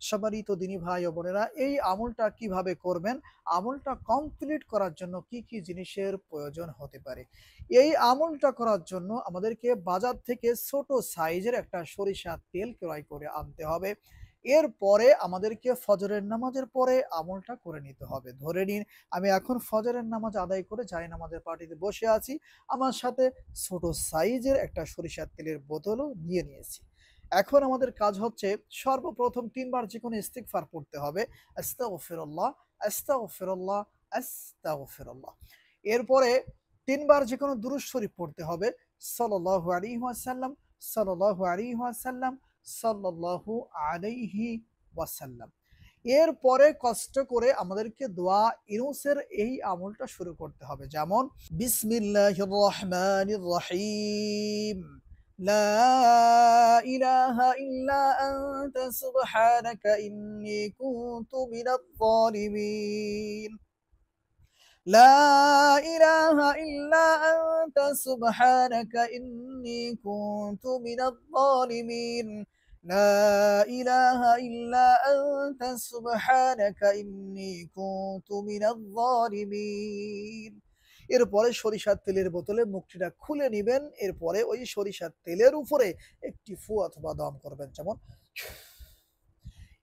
সম্মানিত দিনী ভাই ও বোনেরা, এই আমলটা কিভাবে করবেন, আমলটা কমপ্লিট করার জন্য কি কি জিনিসের প্রয়োজন হতে পারে। এই আমলটা করার জন্য আমাদেরকে বাজার থেকে ছোট সাইজের একটা সরিষার তেল ক্রয় করে আনতে হবে। এরপরে আমাদেরকে ফজরের নামাজের পরে আমলটা করে নিতে হবে। ধরে নিন আমি এখন ফজরের নামাজ আদায় করে জায়নামাজের পার্টিতে বসে আছি। আমার সাথে ছোট সাইজের একটা সরিষার তেলের বোতলও নিয়ে নিয়েছি। এখন আমাদের কাজ হচ্ছে সর্বপ্রথম ৩ বার যেকোনো ইস্তিগফার পড়তে হবে। আস্তাগফিরুল্লাহ, আস্তাগফিরুল্লাহ, আস্তাগফিরুল্লাহ। এরপরে ৩ বার যেকোনো দুরূদ শরীফ পড়তে হবে। সাল্লাল্লাহু আলাইহি ওয়াসাল্লাম, সাল্লাল্লাহু আলাইহি ওয়াসাল্লাম, সাল্লাল্লাহু আলাইহি ওয়াসাল্লাম। এরপরে কষ্ট করে আমাদেরকে দোয়া ইউনুসের এই আমলটা শুরু করতে হবে। যেমন বিসমিল্লাহির রহমানির রহিম। لا إله إلا أنت سبحانك إني كنت من الظالمين لا إله إلا أنت سبحانك إني كنت من الظالمين لا إله إلا أنت سبحانك إني كنت من الظالمين এরপরে সরিষার তেলের বোতলে মুখটিটা খুলে নিবেন। এরপরে ওই সরিষার তেলের উপরে একটি ফু অথবা দম করবেন। যেমন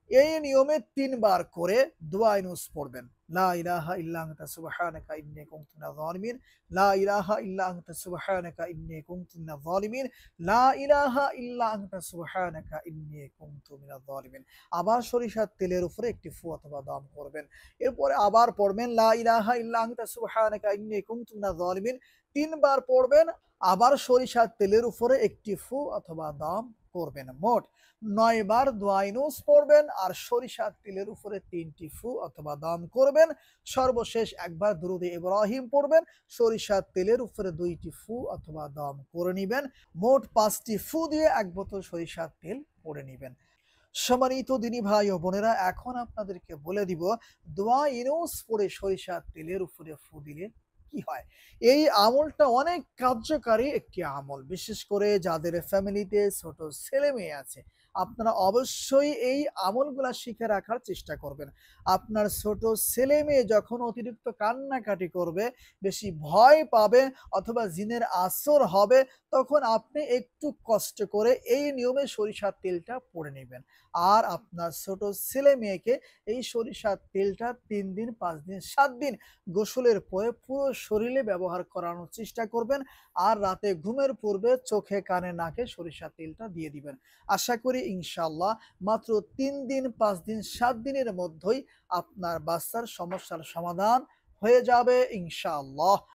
এই নিয়মে ৩ বার করে দোয়া ইউনুস পড়বেন। লা ইলাহা ইল্লা আনতা সুবহানাকা ইন্নী কুনতু মিনাজ জালিমিন লা ইলাহা ইল্লা আনতা সুবহানাকা ইন্নী কুনতু মিনাজ জালিমিন লা ইলাহা ইল্লা আনতা সুবহানাকা ইন্নী কুনতু মিনাজ জালিমিন। আবার সরিষার তেলের উপরে একটি ফু অথবা দম করবেন। এরপরে আবার পড়বেন লা ইলাহা ইল্লা আনতা সুবহানাকা ইন্নী কুনতু মিনাজ জালিমিন। ৩ বার পড়বেন। আবার সরিষার তেলের উপরে একটি ফু অথবা দম করবেন। মোট ৯ বার দোয়া ইউনুস পড়বেন আর সরিষার তেলের উপরে ৩টি ফু অথবা দম করবেন। সর্বশেষ একবার দুরূদে ইব্রাহিম পড়বেন। সরিষার তেলের উপরে ২টি ফু অথবা দম করে নিবেন। মোট ৫টি ফু দিয়ে ১ বোতল সরিষার তেল পড়ে নিবেন। সম্মানিত দিনী ভাই ও বোনেরা, এখন আপনাদেরকে বলে দিব দোয়া ইউনুস পড়ে সরিষার তেলের উপরে ফু দিলে কি হয়। এই আমলটা অনেক কার্যকারী একটি আমল। বিশেষ করে যাদের ফ্যামিলিতে ছোট ছেলে-মেয়ে আছে, আপনারা অবশ্যই এই আমলগুলা শিখে রাখার চেষ্টা করবেন। আপনার ছোট ছেলে-মেয়ে যখন অতিরিক্ত কান্নাকাটি করবে, বেশি ভয় পাবে অথবা জিনের আসর হবে, তখন আপনি একটু কষ্ট করে এই নিয়মে সরিষার তেলটা পড়ে নিবেন। আর আপনার ছোট ছেলে-মেয়েকে এই সরিষার তেলটা ৩ দিন, ৫ দিন, ৭ দিন গোসলের পরে পুরো শরীরে ব্যবহার করানোর চেষ্টা করবেন। আর রাতে ঘুমের পূর্বে চোখে, কানে, নাকে সরিষার তেলটা দিয়ে দিবেন। আশা করি ইনশাআল্লাহ মাত্র ৩ দিন, ৫ দিন, ৭ দিনের মধ্যেই আপনার বাচ্চার সমস্যার সমাধান হয়ে যাবে ইনশাআল্লাহ।